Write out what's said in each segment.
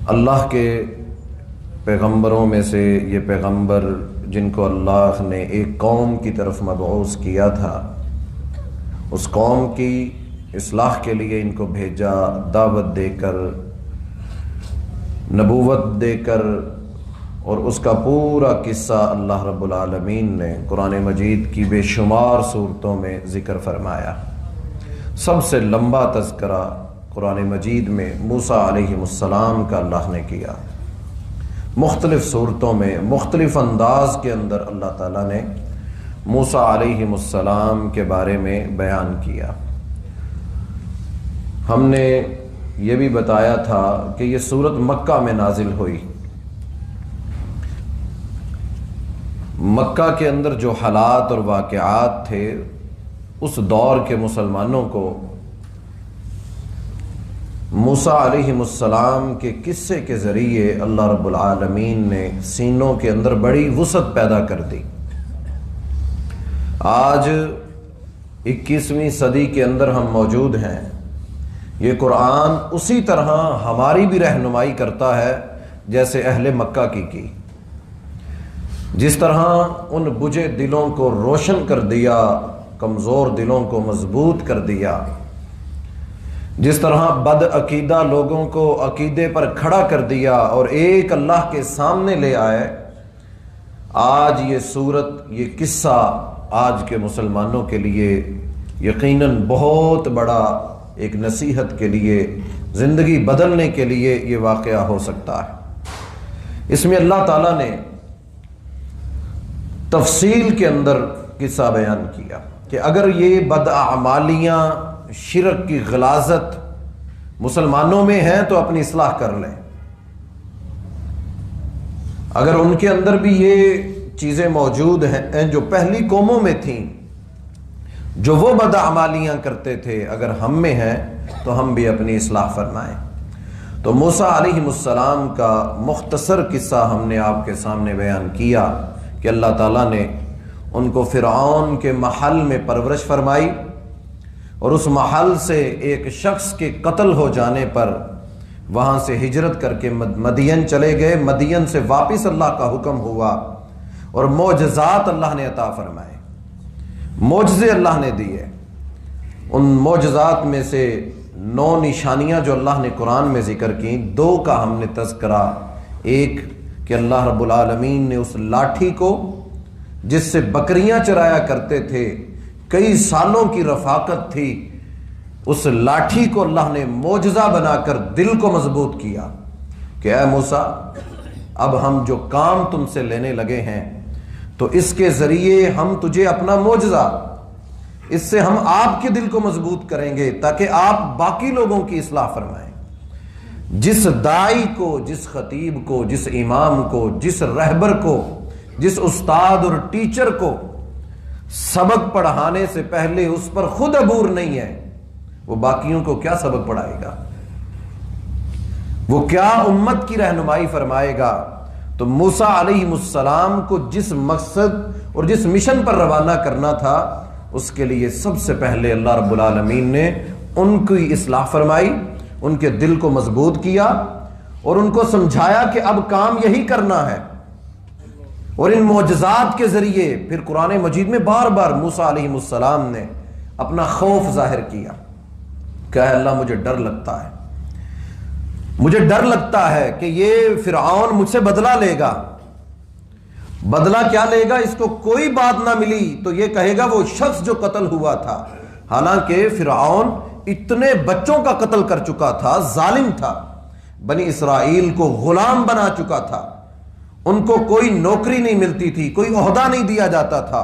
اللہ کے پیغمبروں میں سے یہ پیغمبر جن کو اللہ نے ایک قوم کی طرف مبعوث کیا تھا، اس قوم کی اصلاح کے لیے ان کو بھیجا، دعوت دے کر، نبوت دے کر، اور اس کا پورا قصہ اللہ رب العالمین نے قرآن مجید کی بے شمار صورتوں میں ذکر فرمایا۔ سب سے لمبا تذکرہ قرآن مجید میں موسیٰ علیہ السلام کا اللہ نے کیا۔ مختلف صورتوں میں مختلف انداز کے اندر اللہ تعالیٰ نے موسیٰ علیہ السلام کے بارے میں بیان کیا۔ ہم نے یہ بھی بتایا تھا کہ یہ سورت مکہ میں نازل ہوئی۔ مکہ کے اندر جو حالات اور واقعات تھے، اس دور کے مسلمانوں کو موسیٰ علیہ السلام کے قصے کے ذریعے اللہ رب العالمین نے سینوں کے اندر بڑی وسعت پیدا کر دی۔ آج 21ویں صدی کے اندر ہم موجود ہیں۔ یہ قرآن اسی طرح ہماری بھی رہنمائی کرتا ہے جیسے اہل مکہ کی۔ جس طرح ان بجھے دلوں کو روشن کر دیا، کمزور دلوں کو مضبوط کر دیا، جس طرح بد عقیدہ لوگوں کو عقیدے پر کھڑا کر دیا اور ایک اللہ کے سامنے لے آئے، آج یہ صورت، یہ قصہ آج کے مسلمانوں کے لیے یقیناً بہت بڑا ایک نصیحت کے لیے، زندگی بدلنے کے لیے یہ واقعہ ہو سکتا ہے۔ اس میں اللہ تعالیٰ نے تفصیل کے اندر قصہ بیان کیا کہ اگر یہ بداعمالیاں، شرک کی غلاظت مسلمانوں میں ہیں تو اپنی اصلاح کر لیں۔ اگر ان کے اندر بھی یہ چیزیں موجود ہیں جو پہلی قوموں میں تھیں، جو وہ بداعمالیاں کرتے تھے، اگر ہم میں ہیں تو ہم بھی اپنی اصلاح فرمائیں۔ تو موسیٰ علیہ السلام کا مختصر قصہ ہم نے آپ کے سامنے بیان کیا کہ اللہ تعالیٰ نے ان کو فرعون کے محل میں پرورش فرمائی، اور اس محل سے ایک شخص کے قتل ہو جانے پر وہاں سے ہجرت کر کے مدین چلے گئے۔ مدین سے واپس اللہ کا حکم ہوا اور معجزات اللہ نے عطا فرمائے، معجزے اللہ نے دیے۔ ان معجزات میں سے 9 نشانیاں جو اللہ نے قرآن میں ذکر کی، 2 کا ہم نے تذکرہ۔ ایک کہ اللہ رب العالمین نے اس لاٹھی کو جس سے بکریاں چرایا کرتے تھے، کئی سالوں کی رفاقت تھی، اس لاٹھی کو اللہ نے معجزہ بنا کر دل کو مضبوط کیا کہ اے موسیٰ، اب ہم جو کام تم سے لینے لگے ہیں تو اس کے ذریعے ہم تجھے اپنا معجزہ، اس سے ہم آپ کے دل کو مضبوط کریں گے تاکہ آپ باقی لوگوں کی اصلاح فرمائیں۔ جس داعی کو، جس خطیب کو، جس امام کو، جس رہبر کو، جس استاد اور ٹیچر کو سبق پڑھانے سے پہلے اس پر خود عبور نہیں ہے، وہ باقیوں کو کیا سبق پڑھائے گا؟ وہ کیا امت کی رہنمائی فرمائے گا؟ تو موسیٰ علیہ السلام کو جس مقصد اور جس مشن پر روانہ کرنا تھا، اس کے لیے سب سے پہلے اللہ رب العالمین نے ان کی اصلاح فرمائی، ان کے دل کو مضبوط کیا اور ان کو سمجھایا کہ اب کام یہی کرنا ہے۔ اور ان معجزات کے ذریعے پھر قرآن مجید میں بار بار موسیٰ علیہ السلام نے اپنا خوف ظاہر کیا کہ اے اللہ، مجھے ڈر لگتا ہے، مجھے ڈر لگتا ہے کہ یہ فرعون مجھ سے بدلہ لے گا۔ بدلہ کیا لے گا؟ اس کو کوئی بات نہ ملی تو یہ کہے گا وہ شخص جو قتل ہوا تھا۔ حالانکہ فرعون اتنے بچوں کا قتل کر چکا تھا، ظالم تھا، بنی اسرائیل کو غلام بنا چکا تھا، ان کو کوئی نوکری نہیں ملتی تھی، کوئی عہدہ نہیں دیا جاتا تھا،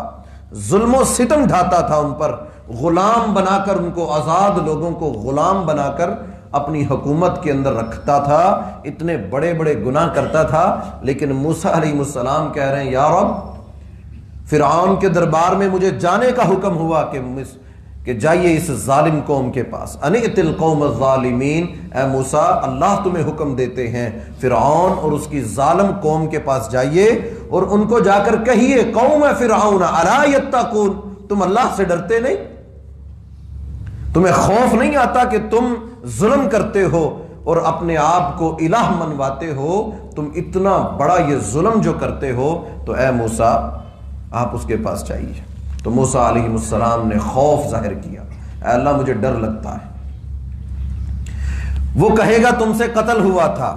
ظلم و ستم ڈھاتا تھا ان پر، غلام بنا کر ان کو، آزاد لوگوں کو غلام بنا کر اپنی حکومت کے اندر رکھتا تھا، اتنے بڑے بڑے گناہ کرتا تھا۔ لیکن موسیٰ علیہ السلام کہہ رہے ہیں یا رب، فرعون کے دربار میں مجھے جانے کا حکم ہوا کہ جائیے اس ظالم قوم کے پاس، انِئْتِ الْقَوْمَ الظَّالِمِينَ، اے موسیٰ اللہ تمہیں حکم دیتے ہیں فرعون اور اس کی ظالم قوم کے پاس جائیے اور ان کو جا کر کہیے قوم فرعون الا یتقون، تم اللہ سے ڈرتے نہیں؟ تمہیں خوف نہیں آتا کہ تم ظلم کرتے ہو، اور اپنے آپ کو الہ منواتے ہو، تم اتنا بڑا یہ ظلم جو کرتے ہو، تو اے موسیٰ آپ اس کے پاس چاہیے۔ تو موسیٰ علیہ السلام نے خوف ظاہر کیا، اے اللہ مجھے ڈر لگتا ہے، وہ کہے گا تم سے قتل ہوا تھا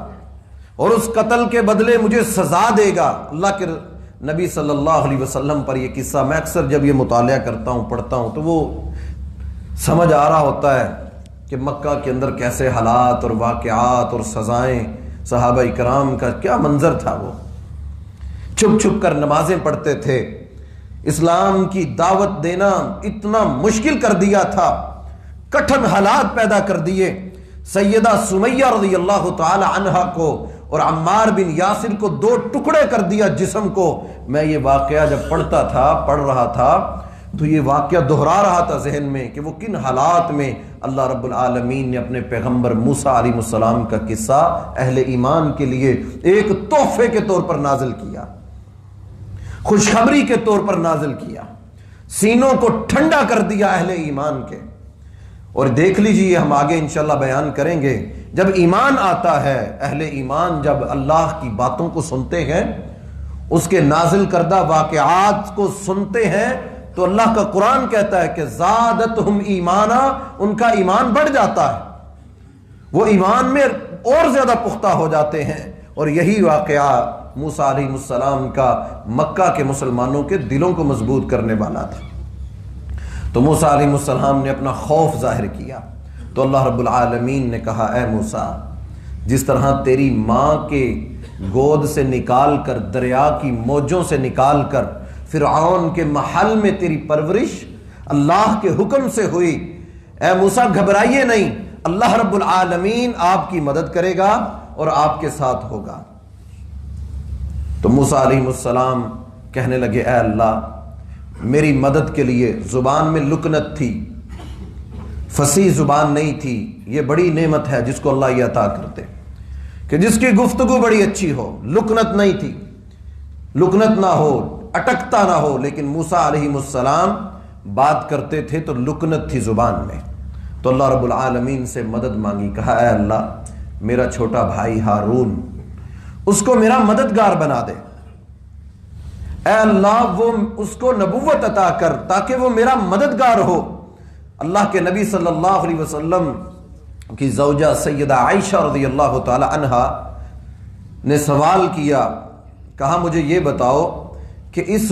اور اس قتل کے بدلے مجھے سزا دے گا۔ اللہ کے نبی صلی اللہ علیہ وسلم پر یہ قصہ میں اکثر جب یہ مطالعہ کرتا ہوں، پڑھتا ہوں، تو وہ سمجھ آ رہا ہوتا ہے کہ مکہ کے اندر کیسے حالات اور واقعات اور سزائیں، صحابہ کرام کا کیا منظر تھا۔ وہ چھپ چھپ کر نمازیں پڑھتے تھے، اسلام کی دعوت دینا اتنا مشکل کر دیا تھا، کٹھن حالات پیدا کر دیے۔ سیدہ سمیہ رضی اللہ تعالی عنہا کو اور عمار بن یاسر کو 2 ٹکڑے کر دیا جسم کو۔ میں یہ واقعہ جب پڑھ رہا تھا تو یہ واقعہ دہرا رہا تھا ذہن میں کہ وہ کن حالات میں اللہ رب العالمین نے اپنے پیغمبر موسیٰ علیہ السلام کا قصہ اہل ایمان کے لیے ایک تحفے کے طور پر نازل کیا، خوشخبری کے طور پر نازل کیا، سینوں کو ٹھنڈا کر دیا اہل ایمان کے۔ اور دیکھ لیجئے، ہم آگے انشاءاللہ بیان کریں گے، جب ایمان آتا ہے، اہل ایمان جب اللہ کی باتوں کو سنتے ہیں، اس کے نازل کردہ واقعات کو سنتے ہیں، تو اللہ کا قرآن کہتا ہے کہ زادتہم ایمانا، ان کا ایمان بڑھ جاتا ہے، وہ ایمان میں اور زیادہ پختہ ہو جاتے ہیں۔ اور یہی واقعہ موسیٰ علیہ السلام کا مکہ کے مسلمانوں کے دلوں کو مضبوط کرنے والا تھا۔ تو موسیٰ علیہ السلام نے اپنا خوف ظاہر کیا، تو اللہ رب العالمین نے کہا اے موسیٰ، جس طرح تیری ماں کے گود سے نکال کر، دریا کی موجوں سے نکال کر فرعون کے محل میں تیری پرورش اللہ کے حکم سے ہوئی، اے موسیٰ گھبرائیے نہیں، اللہ رب العالمین آپ کی مدد کرے گا اور آپ کے ساتھ ہوگا۔ تو موسیٰ علیہ السلام کہنے لگے اے اللہ، میری مدد کے لیے، زبان میں لکنت تھی، فصیح زبان نہیں تھی، یہ بڑی نعمت ہے جس کو اللہ یہ عطا کرتے کہ جس کی گفتگو بڑی اچھی ہو، لکنت نہیں تھی، لکنت نہ ہو، اٹکتا نہ ہو، لیکن موسیٰ علیہ السلام بات کرتے تھے تو لکنت تھی زبان میں۔ تو اللہ رب العالمین سے مدد مانگی، کہا اے اللہ میرا چھوٹا بھائی ہارون، اس کو میرا مددگار بنا دے، اے اللہ وہ اس کو نبوت عطا کر تاکہ وہ میرا مددگار ہو۔ اللہ کے نبی صلی اللہ علیہ وسلم کی زوجہ سیدہ عائشہ رضی اللہ تعالی عنہا نے سوال کیا، کہا مجھے یہ بتاؤ کہ اس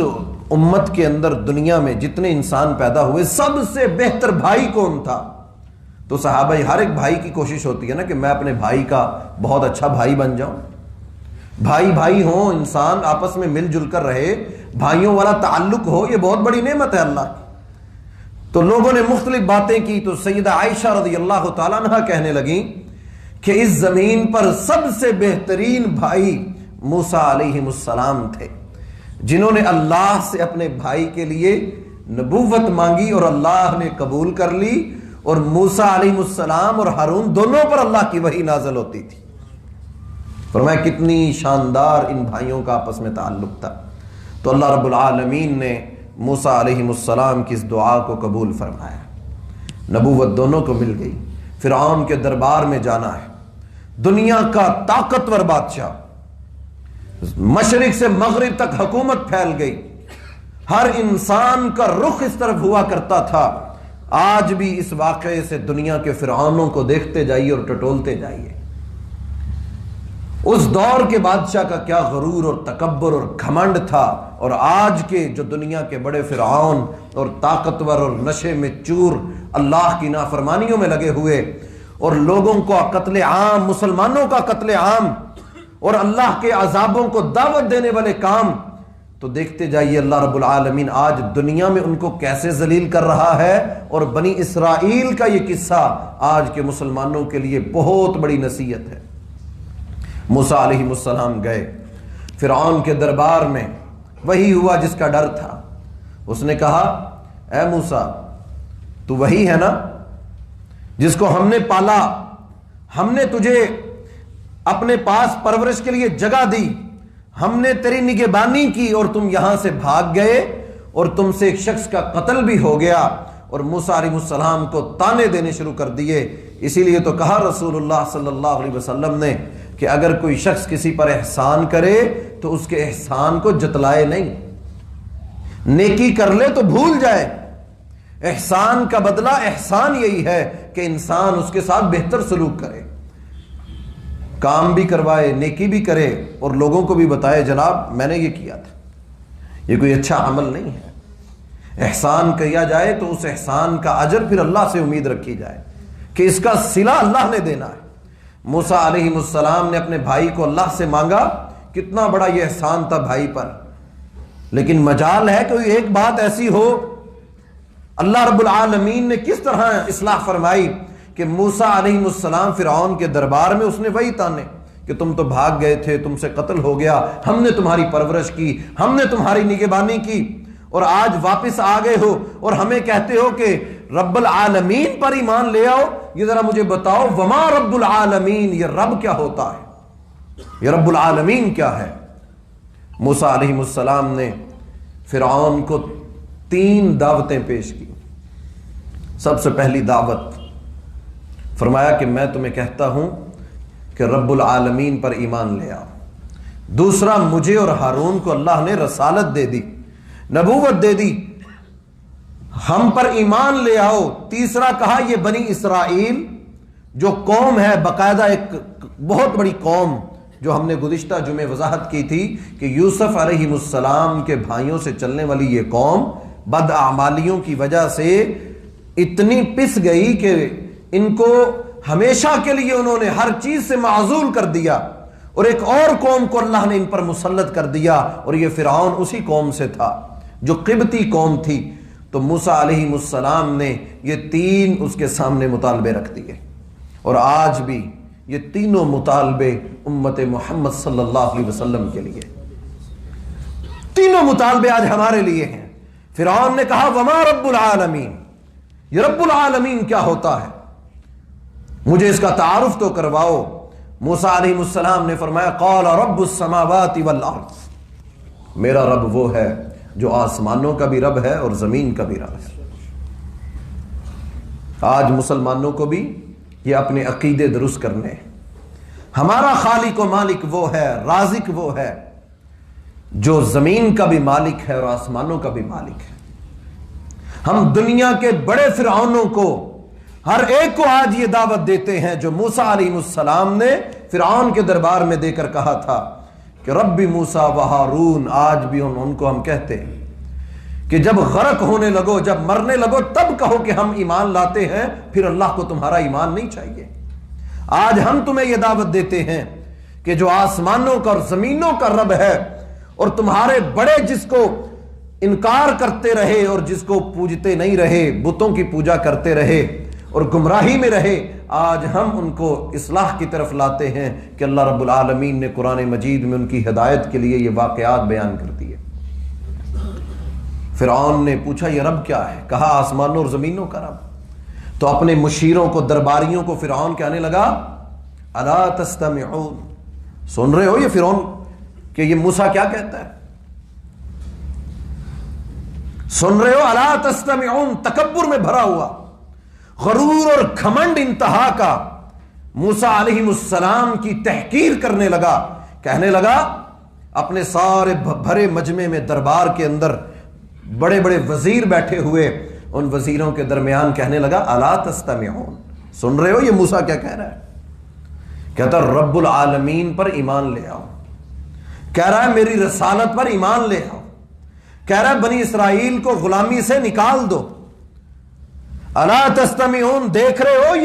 امت کے اندر دنیا میں جتنے انسان پیدا ہوئے سب سے بہتر بھائی کون تھا؟ تو صحابہ، ہر ایک بھائی کی کوشش ہوتی ہے نا کہ میں اپنے بھائی کا بہت اچھا بھائی بن جاؤں، بھائی بھائی ہوں، انسان آپس میں مل جل کر رہے، بھائیوں والا تعلق ہو، یہ بہت بڑی نعمت ہے اللہ کی۔ تو لوگوں نے مختلف باتیں کی، تو سیدہ عائشہ رضی اللہ تعالیٰ عنہ کہنے لگیں کہ اس زمین پر سب سے بہترین بھائی موسیٰ علیہ السلام تھے، جنہوں نے اللہ سے اپنے بھائی کے لیے نبوت مانگی اور اللہ نے قبول کر لی، اور موسیٰ علیہ السلام اور ہارون دونوں پر اللہ کی وحی نازل ہوتی تھی۔ فرمایا کتنی شاندار ان بھائیوں کا آپس میں تعلق تھا۔ تو اللہ رب العالمین نے موسیٰ علیہ السلام کی اس دعا کو قبول فرمایا، نبوت دونوں کو مل گئی، فرعون کے دربار میں جانا ہے، دنیا کا طاقتور بادشاہ، مشرق سے مغرب تک حکومت پھیل گئی، ہر انسان کا رخ اس طرف ہوا کرتا تھا۔ آج بھی اس واقعے سے دنیا کے فرعونوں کو دیکھتے جائیے اور ٹٹولتے جائیے، اس دور کے بادشاہ کا کیا غرور اور تکبر اور گھمنڈ تھا، اور آج کے جو دنیا کے بڑے فرعون اور طاقتور اور نشے میں چور، اللہ کی نافرمانیوں میں لگے ہوئے، اور لوگوں کو قتل عام، مسلمانوں کا قتل عام اور اللہ کے عذابوں کو دعوت دینے والے کام، تو دیکھتے جائیے اللہ رب العالمین آج دنیا میں ان کو کیسے ذلیل کر رہا ہے، اور بنی اسرائیل کا یہ قصہ آج کے مسلمانوں کے لیے بہت بڑی نصیحت ہے۔ موسیٰ علیہ السلام گئے فرعون کے دربار میں، وہی ہوا جس کا ڈر تھا۔ اس نے کہا اے موسیٰ، تو وہی ہے نا جس کو ہم نے پالا، ہم نے تجھے اپنے پاس پرورش کے لیے جگہ دی، ہم نے تیری نگہبانی کی، اور تم یہاں سے بھاگ گئے اور تم سے ایک شخص کا قتل بھی ہو گیا، اور موسیٰ علیہ السلام کو تانے دینے شروع کر دیے۔ اسی لیے تو کہا رسول اللہ صلی اللہ علیہ وسلم نے کہ اگر کوئی شخص کسی پر احسان کرے تو اس کے احسان کو جتلائے نہیں، نیکی کر لے تو بھول جائے۔ احسان کا بدلہ احسان یہی ہے کہ انسان اس کے ساتھ بہتر سلوک کرے، کام بھی کروائے، نیکی بھی کرے، اور لوگوں کو بھی بتائے جناب میں نے یہ کیا تھا۔ یہ کوئی اچھا عمل نہیں ہے۔ احسان کیا جائے تو اس احسان کا اجر پھر اللہ سے امید رکھی جائے کہ اس کا صلہ اللہ نے دینا ہے۔ موسیٰ علیہ السلام نے اپنے بھائی کو اللہ سے مانگا، کتنا بڑا یہ احسان تھا بھائی پر، لیکن مجال ہے کوئی ایک بات ایسی ہو۔ اللہ رب العالمین نے کس طرح اصلاح فرمائی کہ موسیٰ علیہ السلام فرعون کے دربار میں اس نے وہی تانے کہ تم تو بھاگ گئے تھے، تم سے قتل ہو گیا، ہم نے تمہاری پرورش کی، ہم نے تمہاری نگہبانی کی، اور آج واپس آ گئے ہو اور ہمیں کہتے ہو کہ رب العالمین پر ایمان لے آؤ۔ یہ ذرا مجھے بتاؤ وما رب العالمین، یہ رب کیا ہوتا ہے، یہ رب العالمین کیا ہے؟ موسیٰ علیہ السلام نے فرعون کو 3 دعوتیں پیش کی۔ سب سے پہلی دعوت فرمایا کہ میں تمہیں کہتا ہوں کہ رب العالمین پر ایمان لے آؤ۔ دوسرا، مجھے اور ہارون کو اللہ نے رسالت دے دی، نبوت دے دی، ہم پر ایمان لے آؤ۔ تیسرا کہا یہ بنی اسرائیل جو قوم ہے، باقاعدہ ایک بہت بڑی قوم، جو ہم نے گزشتہ جمعے وضاحت کی تھی کہ یوسف علیہ السلام کے بھائیوں سے چلنے والی یہ قوم بد اعمالیوں کی وجہ سے اتنی پس گئی کہ ان کو ہمیشہ کے لیے انہوں نے ہر چیز سے معزول کر دیا، اور ایک اور قوم کو اللہ نے ان پر مسلط کر دیا، اور یہ فرعون اسی قوم سے تھا جو قبطی قوم تھی۔ تو موسیٰ علیہ السلام نے یہ 3 اس کے سامنے مطالبے رکھ دیے، اور آج بھی یہ تینوں مطالبے امت محمد صلی اللہ علیہ وسلم کے لیے، تینوں مطالبے آج ہمارے لیے ہیں۔ فرعون نے کہا وما رب العالمین، یہ رب العالمین کیا ہوتا ہے، مجھے اس کا تعارف تو کرواؤ۔ موسیٰ علیہ السلام نے فرمایا قال رب السماوات والارض، میرا رب وہ ہے جو آسمانوں کا بھی رب ہے اور زمین کا بھی رب ہے۔ آج مسلمانوں کو بھی یہ اپنے عقیدے درست کرنے ہیں۔ ہمارا خالق و مالک وہ ہے، رازق وہ ہے جو زمین کا بھی مالک ہے اور آسمانوں کا بھی مالک ہے۔ ہم دنیا کے بڑے فرعونوں کو، ہر ایک کو آج یہ دعوت دیتے ہیں جو موسیٰ علیہ السلام نے فرعون کے دربار میں دے کر کہا تھا کہ رب موسیٰ و ہارون۔ آج بھی ان کو ہم کہتے ہیں کہ جب غرق ہونے لگو، جب مرنے لگو، تب کہو کہ ہم ایمان لاتے ہیں، پھر اللہ کو تمہارا ایمان نہیں چاہیے۔ آج ہم تمہیں یہ دعوت دیتے ہیں کہ جو آسمانوں کا اور زمینوں کا رب ہے، اور تمہارے بڑے جس کو انکار کرتے رہے اور جس کو پوجتے نہیں رہے، بتوں کی پوجا کرتے رہے اور گمراہی میں رہے، آج ہم ان کو اصلاح کی طرف لاتے ہیں کہ اللہ رب العالمین نے قرآن مجید میں ان کی ہدایت کے لیے یہ واقعات بیان کر دیے۔ فرعون نے پوچھا یہ رب کیا ہے؟ کہا آسمانوں اور زمینوں کا رب۔ تو اپنے مشیروں کو، درباریوں کو فرعون کہنے لگا الا تستمعون، سن رہے ہو یہ فرعون کہ یہ موسیٰ کیا کہتا ہے؟ سن رہے ہو؟ الا تستمعون، تکبر میں بھرا ہوا، غرور اور گھمنڈ انتہا کا، موسیٰ علیہ السلام کی تحقیر کرنے لگا، کہنے لگا اپنے سارے بھرے مجمع میں، دربار کے اندر بڑے بڑے وزیر بیٹھے ہوئے، ان وزیروں کے درمیان کہنے لگا الا تستمعون، سن رہے ہو یہ موسیٰ کیا کہہ رہا ہے؟ کہتا رب العالمین پر ایمان لے آؤ، کہہ رہا ہے میری رسالت پر ایمان لے آؤ، کہہ رہا ہے بنی اسرائیل کو غلامی سے نکال دو۔ الا تستمعون، دیکھ رہے ہو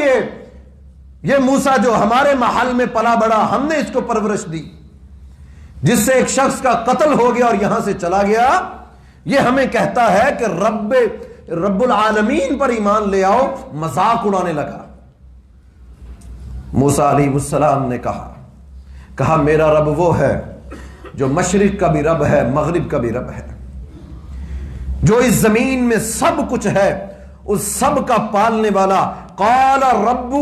یہ موسیٰ جو ہمارے محل میں پلا بڑا، ہم نے اس کو پرورش دی، جس سے ایک شخص کا قتل ہو گیا اور یہاں سے چلا گیا، یہ ہمیں کہتا ہے کہ رب العالمین پر ایمان لے آؤ، مذاق اڑانے لگا۔ موسیٰ علیہ السلام نے کہا میرا رب وہ ہے جو مشرق کا بھی رب ہے، مغرب کا بھی رب ہے، جو اس زمین میں سب کچھ ہے، اس سب کا پالنے والا۔ قال رب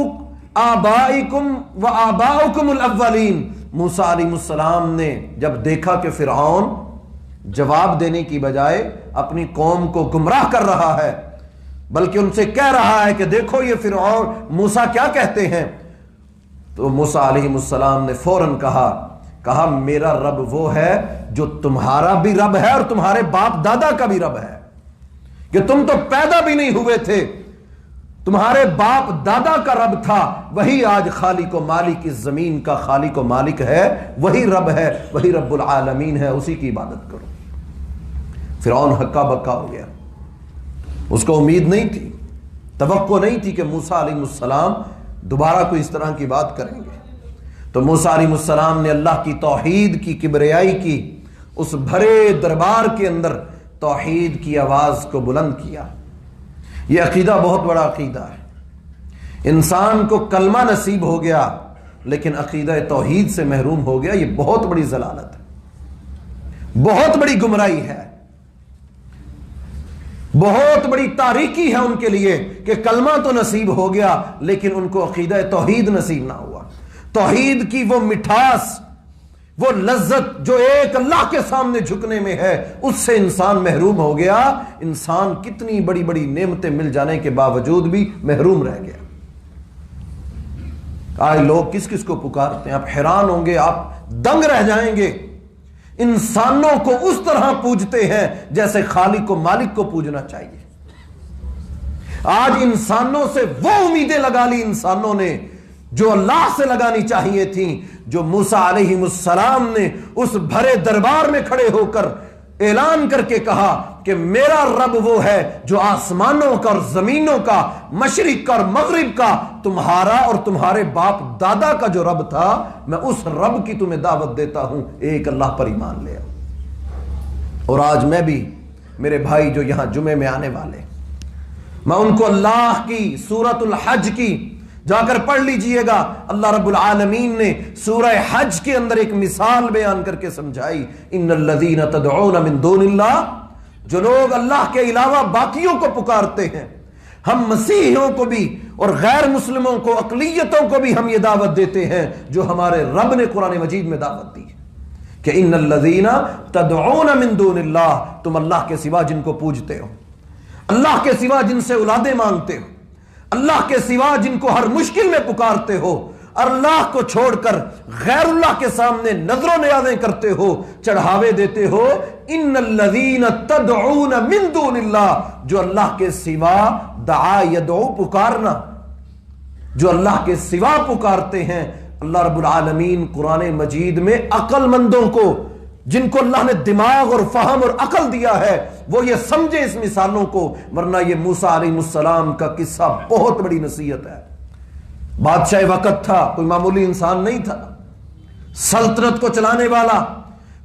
آبائکم و آباؤکم الاولین، موسیٰ علیہ السلام نے جب دیکھا کہ فرعون جواب دینے کی بجائے اپنی قوم کو گمراہ کر رہا ہے، بلکہ ان سے کہہ رہا ہے کہ دیکھو یہ فرعون موسیٰ کیا کہتے ہیں. تو موسیٰ علیہ السلام نے فوراً کہا میرا رب وہ ہے جو تمہارا بھی رب ہے اور تمہارے باپ دادا کا بھی رب ہے، کہ تم تو پیدا بھی نہیں ہوئے تھے، تمہارے باپ دادا کا رب تھا، وہی آج خالق و مالک اس زمین کا خالق و مالک ہے، وہی رب ہے، وہی رب العالمین ہے، اسی کی عبادت کرو. فرعون ہکا بکا ہو گیا. اس کو امید نہیں تھی، توقع نہیں تھی کہ موسیٰ علیہ السلام دوبارہ کوئی اس طرح کی بات کریں گے. تو موسیٰ علیہ السلام نے اللہ کی توحید کی کبریائی کی، اس بھرے دربار کے اندر توحید کی آواز کو بلند کیا. یہ عقیدہ بہت بڑا عقیدہ ہے. انسان کو کلمہ نصیب ہو گیا لیکن عقیدہ توحید سے محروم ہو گیا، یہ بہت بڑی ضلالت ہے، بہت بڑی گمراہی ہے، بہت بڑی تاریکی ہے ان کے لیے کہ کلمہ تو نصیب ہو گیا لیکن ان کو عقیدہ توحید نصیب نہ ہوا. توحید کی وہ مٹھاس، وہ لذت جو ایک اللہ کے سامنے جھکنے میں ہے، اس سے انسان محروم ہو گیا. انسان کتنی بڑی بڑی نعمتیں مل جانے کے باوجود بھی محروم رہ گیا. آج لوگ کس کس کو پکارتے ہیں، آپ حیران ہوں گے، آپ دنگ رہ جائیں گے. انسانوں کو اس طرح پوجتے ہیں جیسے خالق و مالک کو پوجنا چاہیے. آج انسانوں سے وہ امیدیں لگا لی انسانوں نے جو اللہ سے لگانی چاہیے تھیں، جو موسیٰ علیہ السلام نے اس بھرے دربار میں کھڑے ہو کر اعلان کر کے کہا کہ میرا رب وہ ہے جو آسمانوں کا اور زمینوں کا، مشرق کا اور مغرب کا، تمہارا اور تمہارے باپ دادا کا جو رب تھا، میں اس رب کی تمہیں دعوت دیتا ہوں، ایک اللہ پر ایمان لے آؤ. اور آج میں بھی، میرے بھائی جو یہاں جمعے میں آنے والے، میں ان کو اللہ کی سورۃ الحج کی جا کر پڑھ لیجئے گا. اللہ رب العالمین نے سورہ حج کے اندر ایک مثال بیان کر کے سمجھائی. ان الذین تدعون من دون اللہ، جو لوگ اللہ کے علاوہ باقیوں کو پکارتے ہیں، ہم مسیحیوں کو بھی اور غیر مسلموں کو، اقلیتوں کو بھی ہم یہ دعوت دیتے ہیں جو ہمارے رب نے قرآن مجید میں دعوت دی ہے کہ ان الذین تدعون من دون اللہ، تم اللہ کے سوا جن کو پوجتے ہو، اللہ کے سوا جن سے اولادیں مانگتے ہو، اللہ کے سوا جن کو ہر مشکل میں پکارتے ہو، اللہ کو چھوڑ کر غیر اللہ کے سامنے نظر و نیازیں کرتے ہو، چڑھاوے دیتے ہو، ان الذین تدعون من دون اللہ، جو اللہ کے سوا دعا یدعو پکارنا، جو اللہ کے سوا پکارتے ہیں. اللہ رب العالمین قرآن مجید میں عقل مندوں کو، جن کو اللہ نے دماغ اور فہم اور عقل دیا ہے، وہ یہ سمجھے اس مثالوں کو، ورنہ یہ موسیٰ علیہ السلام کا قصہ بہت بڑی نصیحت ہے. بادشاہ وقت تھا، کوئی معمولی انسان نہیں تھا، سلطنت کو چلانے والا،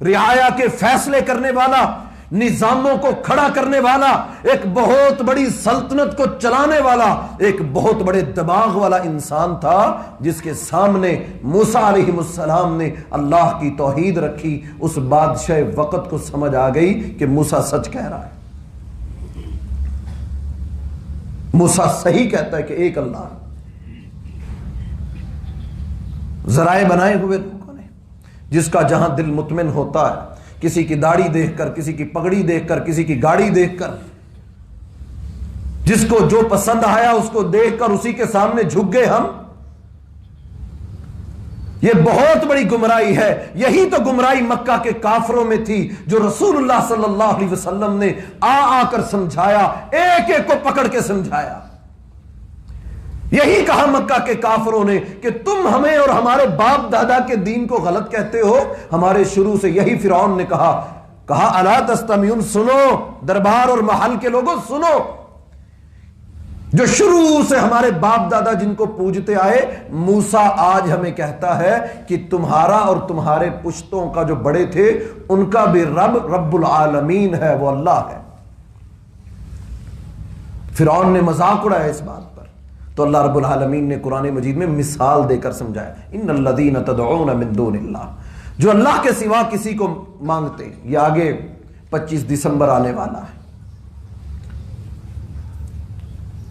رعایا کے فیصلے کرنے والا، نظاموں کو کھڑا کرنے والا، ایک بہت بڑی سلطنت کو چلانے والا، ایک بہت بڑے دماغ والا انسان تھا، جس کے سامنے موسیٰ علیہ السلام نے اللہ کی توحید رکھی. اس بادشاہ وقت کو سمجھ آ گئی کہ موسیٰ سچ کہہ رہا ہے، موسیٰ صحیح کہتا ہے کہ ایک اللہ. ذرائع بنائے ہوئے لوگوں نے، جس کا جہاں دل مطمئن ہوتا ہے، کسی کی داڑھی دیکھ کر، کسی کی پگڑی دیکھ کر، کسی کی گاڑی دیکھ کر، جس کو جو پسند آیا اس کو دیکھ کر اسی کے سامنے جھک گئے ہم. یہ بہت بڑی گمراہی ہے. یہی تو گمراہی مکہ کے کافروں میں تھی جو رسول اللہ صلی اللہ علیہ وسلم نے آ کر سمجھایا، ایک ایک کو پکڑ کے سمجھایا. یہی کہا مکہ کے کافروں نے کہ تم ہمیں اور ہمارے باپ دادا کے دین کو غلط کہتے ہو. ہمارے شروع سے یہی فرعون نے کہا الا تستمعون، سنو دربار اور محل کے لوگوں سنو، جو شروع سے ہمارے باپ دادا جن کو پوجتے آئے، موسیٰ آج ہمیں کہتا ہے کہ تمہارا اور تمہارے پشتوں کا جو بڑے تھے ان کا بھی رب رب العالمین ہے، وہ اللہ ہے. فرعون نے مذاق اڑایا اس بات پر، تو اللہ رب العالمین نے قرآن مجید میں مثال دے کر سمجھایا. ان الذین تدعون من دون اللہ، جو اللہ کے سوا کسی کو مانگتے. یہ آگے 25 دسمبر آنے والا ہے،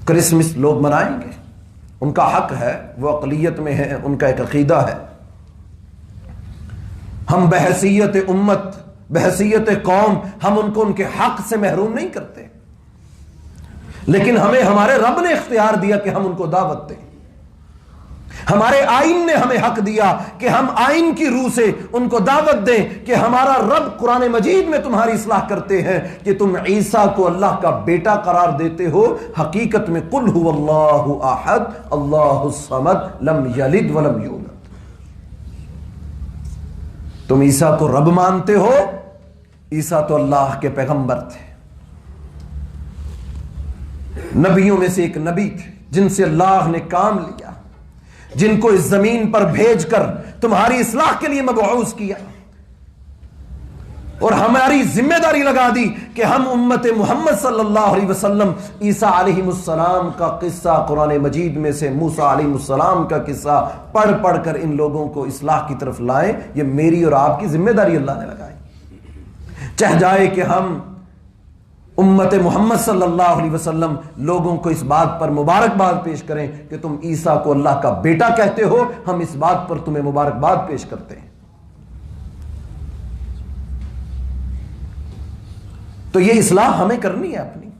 کرسمس لوگ منائیں گے، ان کا حق ہے، وہ اقلیت میں ہے، ان کا ایک عقیدہ ہے. ہم بحیثیت امت، بحیثیت قوم، ہم ان کو ان کے حق سے محروم نہیں کرتے. لیکن ہمیں ہمارے رب نے اختیار دیا کہ ہم ان کو دعوت دیں. ہمارے آئین نے ہمیں حق دیا کہ ہم آئین کی روح سے ان کو دعوت دیں کہ ہمارا رب قرآن مجید میں تمہاری اصلاح کرتے ہیں کہ تم عیسیٰ کو اللہ کا بیٹا قرار دیتے ہو. حقیقت میں قل هو اللہ احد اللہ الصمد لم یلد ولم یولد. تم عیسیٰ کو رب مانتے ہو. عیسیٰ تو اللہ کے پیغمبر تھے, نبیوں میں سے ایک نبی تھے جن سے اللہ نے کام لیا, جن کو اس زمین پر بھیج کر تمہاری اصلاح کے لیے مبعوث کیا, اور ہماری ذمہ داری لگا دی کہ ہم امت محمد صلی اللہ علیہ وسلم عیسیٰ علیہ السلام کا قصہ قرآن مجید میں سے موسیٰ علیہ السلام کا قصہ پڑھ پڑھ کر ان لوگوں کو اصلاح کی طرف لائیں. یہ میری اور آپ کی ذمہ داری اللہ نے لگائی. چاہ جائے کہ ہم امت محمد صلی اللہ علیہ وسلم لوگوں کو اس بات پر مبارکباد پیش کریں کہ تم عیسیٰ کو اللہ کا بیٹا کہتے ہو, ہم اس بات پر تمہیں مبارکباد پیش کرتے ہیں. تو یہ اصلاح ہمیں کرنی ہے اپنی.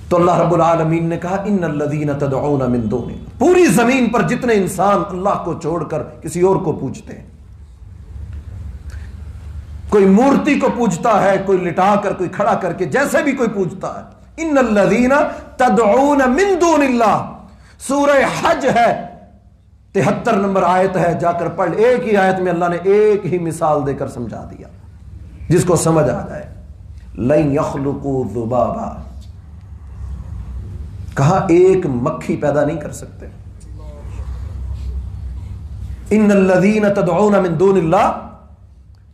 تو اللہ رب العالمین نے کہا ان الذین تدعون من دون, پوری زمین پر جتنے انسان اللہ کو چھوڑ کر کسی اور کو پوجتے ہیں, کوئی مورتی کو پوجتا ہے, کوئی لٹا کر, کوئی کھڑا کر کے, جیسے بھی کوئی پوجتا ہے. ان الذین تدعون من دون اللہ, سورہ حج ہے, 73 نمبر آیت ہے, جا کر پڑھ. ایک ہی آیت میں اللہ نے ایک ہی مثال دے کر سمجھا دیا, جس کو سمجھ آ جائے. لن یخلقوا ذبابا, کہا ایک مکھی پیدا نہیں کر سکتے. ان الذین تدعون من دون اللہ,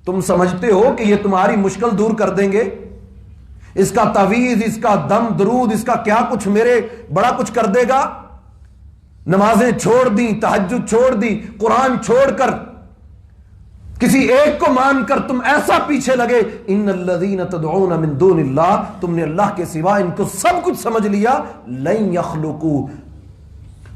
تم سمجھتے ہو کہ یہ تمہاری مشکل دور کر دیں گے, اس کا تعویذ, اس کا دم درود, اس کا کیا کچھ میرے بڑا کچھ کر دے گا. نمازیں چھوڑ دی, تہجد چھوڑ دی, قرآن چھوڑ کر کسی ایک کو مان کر تم ایسا پیچھے لگے. ان الذین تدعون من دون اللہ, تم نے اللہ کے سوا ان کو سب کچھ سمجھ لیا. لن یخلقوا,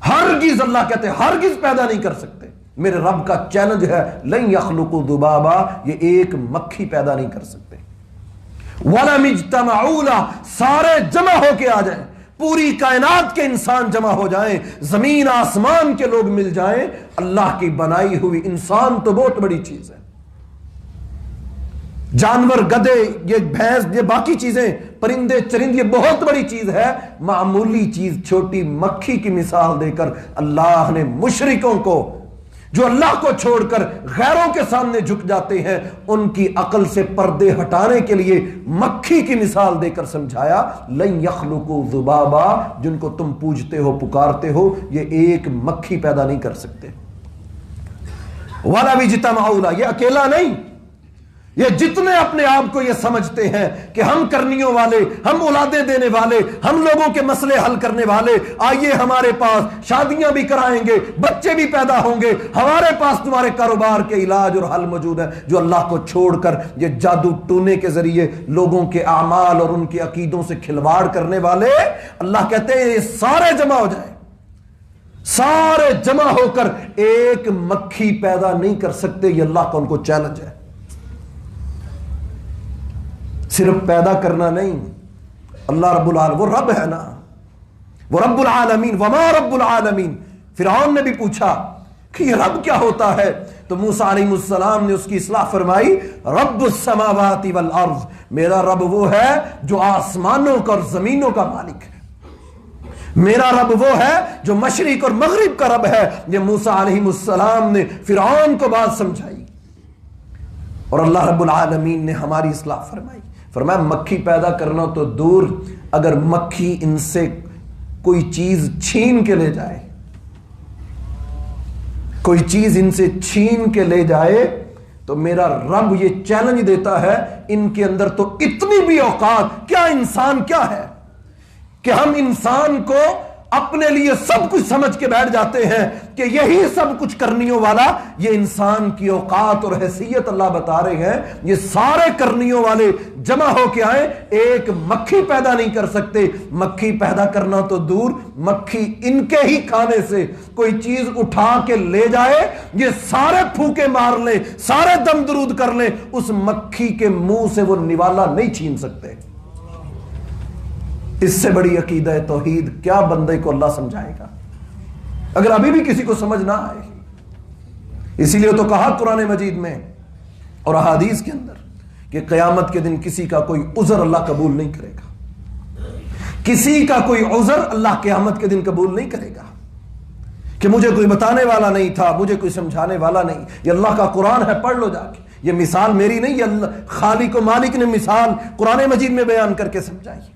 ہرگز, اللہ کہتے ہیں ہرگز پیدا نہیں کر سکتے. میرے رب کا چیلنج ہے, لن یخلقوا ذبابا, یہ ایک مکھی پیدا نہیں کر سکتے. وَلَمْ اجْتَمَعُوا لَهُ, سارے جمع ہو کے آ جائیں, پوری کائنات کے انسان جمع ہو جائیں, زمین آسمان کے لوگ مل جائیں, اللہ کی بنائی ہوئی انسان تو بہت بڑی چیز ہے. جانور, گدھے, یہ بھینس, یہ باقی چیزیں, پرندے چرندے, یہ بہت بڑی چیز ہے. معمولی چیز چھوٹی مکھی کی مثال دے کر اللہ نے مشرکوں کو, جو اللہ کو چھوڑ کر غیروں کے سامنے جھک جاتے ہیں, ان کی عقل سے پردے ہٹانے کے لیے مکھی کی مثال دے کر سمجھایا. لن یخلقوا ذبابا, جن کو تم پوجتے ہو, پکارتے ہو, یہ ایک مکھی پیدا نہیں کر سکتے. وَلَوْ اجْتَمَعُوا لَهُ, یہ اکیلا نہیں, یہ جتنے اپنے آپ کو یہ سمجھتے ہیں کہ ہم کرنیوں والے, ہم اولادیں دینے والے, ہم لوگوں کے مسئلے حل کرنے والے, آئیے ہمارے پاس شادیاں بھی کرائیں گے, بچے بھی پیدا ہوں گے, ہمارے پاس تمہارے کاروبار کے علاج اور حل موجود ہے. جو اللہ کو چھوڑ کر یہ جادو ٹونے کے ذریعے لوگوں کے اعمال اور ان کے عقیدوں سے کھلواڑ کرنے والے, اللہ کہتے ہیں یہ سارے جمع ہو جائیں. سارے جمع ہو کر ایک مکھی پیدا نہیں کر سکتے. یہ اللہ کا ان کو چیلنج ہے. صرف پیدا کرنا نہیں, اللہ رب العالمین وہ رب ہے نا, وہ رب العالمین. وما رب العالمین, فرعون نے بھی پوچھا کہ یہ رب کیا ہوتا ہے, تو موسیٰ علیہ السلام نے اس کی اصلاح فرمائی. رب السماوات والارض, میرا رب وہ ہے جو آسمانوں کا اور زمینوں کا مالک ہے. میرا رب وہ ہے جو مشرق اور مغرب کا رب ہے. یہ موسیٰ علیہ السلام نے فرعون کو بات سمجھائی, اور اللہ رب العالمین نے ہماری اصلاح فرمائی. فرمایا مکھی پیدا کرنا تو دور, اگر مکھی ان سے کوئی چیز چھین کے لے جائے, کوئی چیز ان سے چھین کے لے جائے, تو میرا رب یہ چیلنج دیتا ہے, ان کے اندر تو اتنی بھی اوقات, کیا انسان کیا ہے کہ ہم انسان کو اپنے لیے سب کچھ سمجھ کے بیٹھ جاتے ہیں کہ یہی سب کچھ کرنیوں والا. یہ انسان کی اوقات اور حیثیت اللہ بتا رہے ہیں, یہ سارے کرنیوں والے جمع ہو کے آئیں, ایک مکھی پیدا نہیں کر سکتے. مکھی پیدا کرنا تو دور, مکھی ان کے ہی کھانے سے کوئی چیز اٹھا کے لے جائے, یہ سارے پھوکے مار لیں, سارے دم درود کر لیں, اس مکھی کے منہ سے وہ نوالا نہیں چھین سکتے. اس سے بڑی عقیدہ توحید کیا بندے کو اللہ سمجھائے گا اگر ابھی بھی کسی کو سمجھ نہ آئے؟ اسی لیے تو کہا قرآن مجید میں اور احادیث کے اندر کہ قیامت کے دن کسی کا کوئی عذر اللہ قبول نہیں کرے گا، کسی کا کوئی عذر اللہ قیامت کے دن قبول نہیں کرے گا کہ مجھے کوئی بتانے والا نہیں تھا، مجھے کوئی سمجھانے والا نہیں۔ یہ اللہ کا قرآن ہے، پڑھ لو جا کے، یہ مثال میری نہیں، یہ اللہ خالق و مالک نے مثال قرآن مجید میں بیان کر کے سمجھائی۔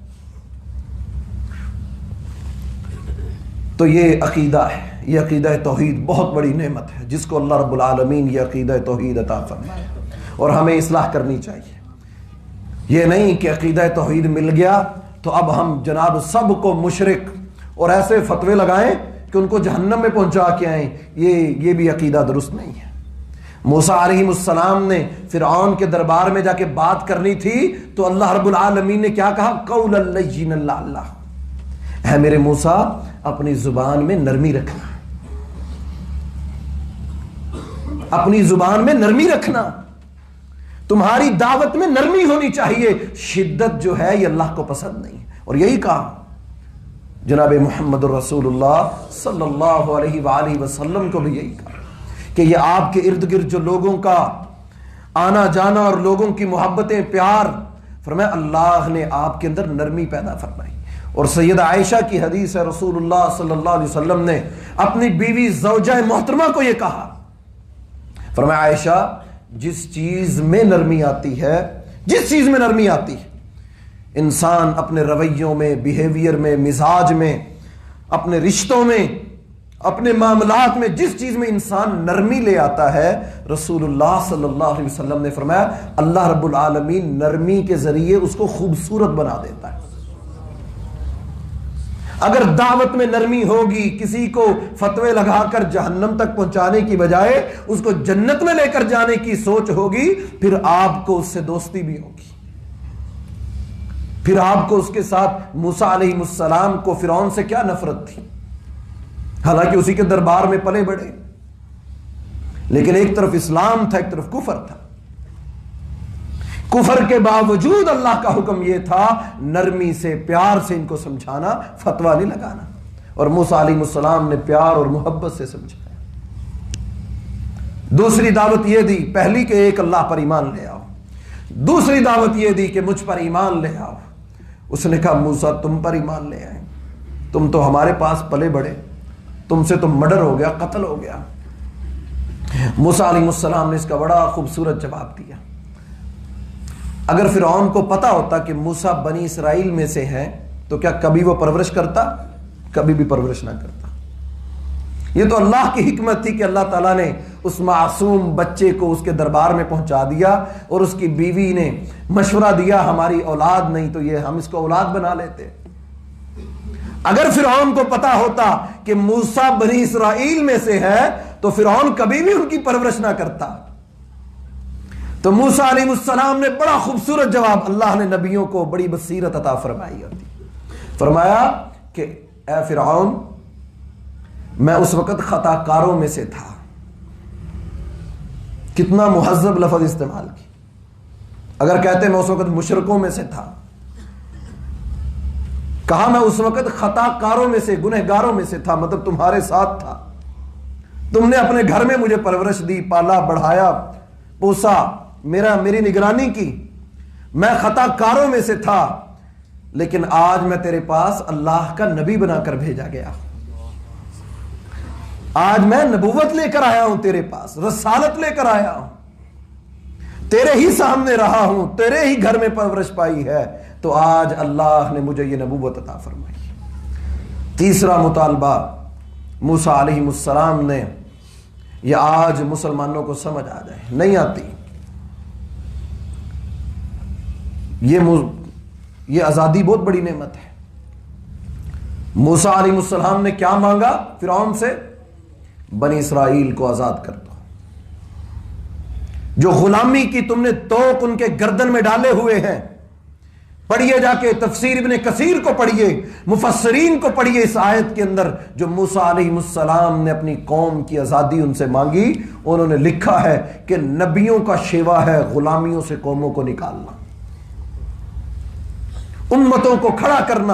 تو یہ عقیدہ ہے، یہ عقیدہ توحید بہت بڑی نعمت ہے جس کو اللہ رب العالمین یہ عقیدہ توحید عطا فرمائے، اور ہمیں اصلاح کرنی چاہیے۔ یہ نہیں کہ عقیدہ توحید مل گیا تو اب ہم جناب سب کو مشرک اور ایسے فتوے لگائیں کہ ان کو جہنم میں پہنچا کے آئیں، یہ بھی عقیدہ درست نہیں ہے۔ موسیٰ علیہ السلام نے فرعون کے دربار میں جا کے بات کرنی تھی تو اللہ رب العالمین نے کیا کہا؟ قولا لینا اللہ، اے میرے موسیٰ اپنی زبان میں نرمی رکھنا، اپنی زبان میں نرمی رکھنا، تمہاری دعوت میں نرمی ہونی چاہیے، شدت جو ہے یہ اللہ کو پسند نہیں۔ اور یہی کہا جناب محمد الرسول اللہ صلی اللہ علیہ وآلہ وسلم کو بھی یہی کہا کہ یہ آپ کے ارد گرد جو لوگوں کا آنا جانا اور لوگوں کی محبتیں پیار، فرمایا اللہ نے آپ کے اندر نرمی پیدا فرمائی۔ اور سیدہ عائشہ کی حدیث ہے، رسول اللہ صلی اللہ علیہ وسلم نے اپنی بیوی زوجہ محترمہ کو یہ کہا، فرمایا عائشہ جس چیز میں نرمی آتی ہے، جس چیز میں نرمی آتی ہے، انسان اپنے رویوں میں، بیہیویئر میں، مزاج میں، اپنے رشتوں میں، اپنے معاملات میں، جس چیز میں انسان نرمی لے آتا ہے، رسول اللہ صلی اللہ علیہ وسلم نے فرمایا اللہ رب العالمین نرمی کے ذریعے اس کو خوبصورت بنا دیتا ہے۔ اگر دعوت میں نرمی ہوگی، کسی کو فتوے لگا کر جہنم تک پہنچانے کی بجائے اس کو جنت میں لے کر جانے کی سوچ ہوگی، پھر آپ کو اس سے دوستی بھی ہوگی، پھر آپ کو اس کے ساتھ موسیٰ علیہ السلام کو فرعون سے کیا نفرت تھی، حالانکہ اسی کے دربار میں پلے بڑھے، لیکن ایک طرف اسلام تھا، ایک طرف کفر تھا۔ کفر کے باوجود اللہ کا حکم یہ تھا نرمی سے، پیار سے ان کو سمجھانا، فتویٰ نہیں لگانا، اور موسیٰ علیہ السلام نے پیار اور محبت سے سمجھایا۔ دوسری دعوت یہ دی، پہلی کہ ایک اللہ پر ایمان لے آؤ، دوسری دعوت یہ دی کہ مجھ پر ایمان لے آؤ۔ اس نے کہا موسیٰ تم پر ایمان لے آئے، تم تو ہمارے پاس پلے بڑے، تم سے تو مرڈر ہو گیا، قتل ہو گیا۔ موسیٰ علیہ السلام نے اس کا بڑا خوبصورت جواب دیا۔ اگر فرعون کو پتا ہوتا کہ موسیٰ بنی اسرائیل میں سے ہیں تو کیا کبھی وہ پرورش کرتا؟ کبھی بھی پرورش نہ کرتا۔ یہ تو اللہ کی حکمت تھی کہ اللہ تعالیٰ نے اس معصوم بچے کو اس کے دربار میں پہنچا دیا، اور اس کی بیوی نے مشورہ دیا ہماری اولاد نہیں تو یہ ہم اس کو اولاد بنا لیتے۔ اگر فرعون کو پتا ہوتا کہ موسیٰ بنی اسرائیل میں سے ہے تو فرعون کبھی بھی ان کی پرورش نہ کرتا۔ تو موسیٰ علیہ السلام نے بڑا خوبصورت جواب، اللہ نے نبیوں کو بڑی بصیرت عطا فرمائی ہوتی، فرمایا کہ اے فرعون میں اس وقت خطا کاروں میں سے تھا۔ کتنا مہذب لفظ استعمال کی، اگر کہتے میں اس وقت مشرکوں میں سے تھا، کہا میں اس وقت خطا کاروں میں سے، گنہگاروں میں سے تھا، مطلب تمہارے ساتھ تھا، تم نے اپنے گھر میں مجھے پرورش دی، پالا بڑھایا، پوسا، میری نگرانی کی، میں خطا کاروں میں سے تھا، لیکن آج میں تیرے پاس اللہ کا نبی بنا کر بھیجا گیا، آج میں نبوت لے کر آیا ہوں، تیرے پاس رسالت لے کر آیا ہوں، تیرے ہی سامنے رہا ہوں، تیرے ہی گھر میں پرورش پائی ہے، تو آج اللہ نے مجھے یہ نبوت عطا فرمائی۔ تیسرا مطالبہ موسیٰ علیہ السلام نے، یہ آج مسلمانوں کو سمجھ آ جائے، نہیں آتی، یہ آزادی بہت بڑی نعمت ہے۔ موسیٰ علیہ السلام نے کیا مانگا فرعون سے؟ بنی اسرائیل کو آزاد کر دو، جو غلامی کی تم نے توق ان کے گردن میں ڈالے ہوئے ہیں۔ پڑھیے جا کے تفسیر ابن کثیر کو پڑھیے، مفسرین کو پڑھیے، اس آیت کے اندر جو موسیٰ علیہ السلام نے اپنی قوم کی آزادی ان سے مانگی، انہوں نے لکھا ہے کہ نبیوں کا شیوا ہے غلامیوں سے قوموں کو نکالنا، امتوں کو کھڑا کرنا،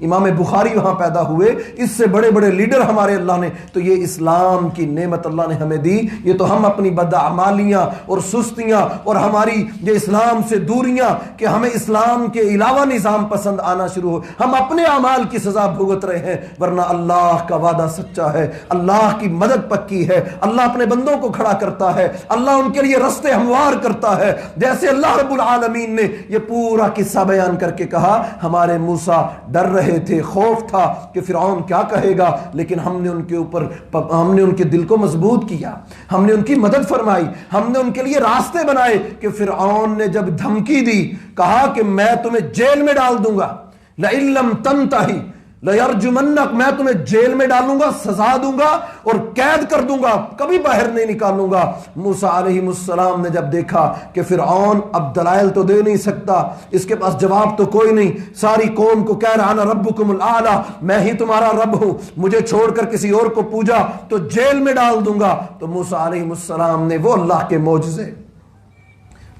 امام بخاری وہاں پیدا ہوئے، اس سے بڑے بڑے لیڈر ہمارے اللہ نے، تو یہ اسلام کی نعمت اللہ نے ہمیں دی، یہ تو ہم اپنی بدعمالیاں اور سستیاں اور ہماری یہ اسلام سے دوریاں کہ ہمیں اسلام کے علاوہ نظام پسند آنا شروع ہو، ہم اپنے اعمال کی سزا بھگت رہے ہیں، ورنہ اللہ کا وعدہ سچا ہے، اللہ کی مدد پکی ہے، اللہ اپنے بندوں کو کھڑا کرتا ہے، اللہ ان کے لیے رستے ہموار کرتا ہے۔ جیسے اللہ رب العالمین نے یہ پورا قصہ بیان کر کے کہا ہمارے موسیٰ ڈر رہے تھے، خوف تھا کہ فرعون کیا کہے گا، لیکن ہم نے ان کے دل کو مضبوط کیا، ہم نے ان کی مدد فرمائی، ہم نے ان کے لیے راستے بنائے کہ فرعون نے جب دھمکی دی، کہا کہ میں تمہیں جیل میں ڈال دوں گا، لئن لم تنتہی لَيَرْجُمَنَّكَ، میں تمہیں جیل میں ڈالوں گا، سزا دوں گا اور قید کر دوں گا، کبھی باہر نہیں نکالوں گا۔ موسیٰ علیہ السلام نے جب دیکھا کہ فرعون اب دلائل تو دے نہیں سکتا، اس کے پاس جواب تو کوئی نہیں، ساری قوم کو کہہ رہا انا ربکم الاعلی، میں ہی تمہارا رب ہوں، مجھے چھوڑ کر کسی اور کو پوجا تو جیل میں ڈال دوں گا، تو موسیٰ علیہ السلام نے وہ اللہ کے معجزے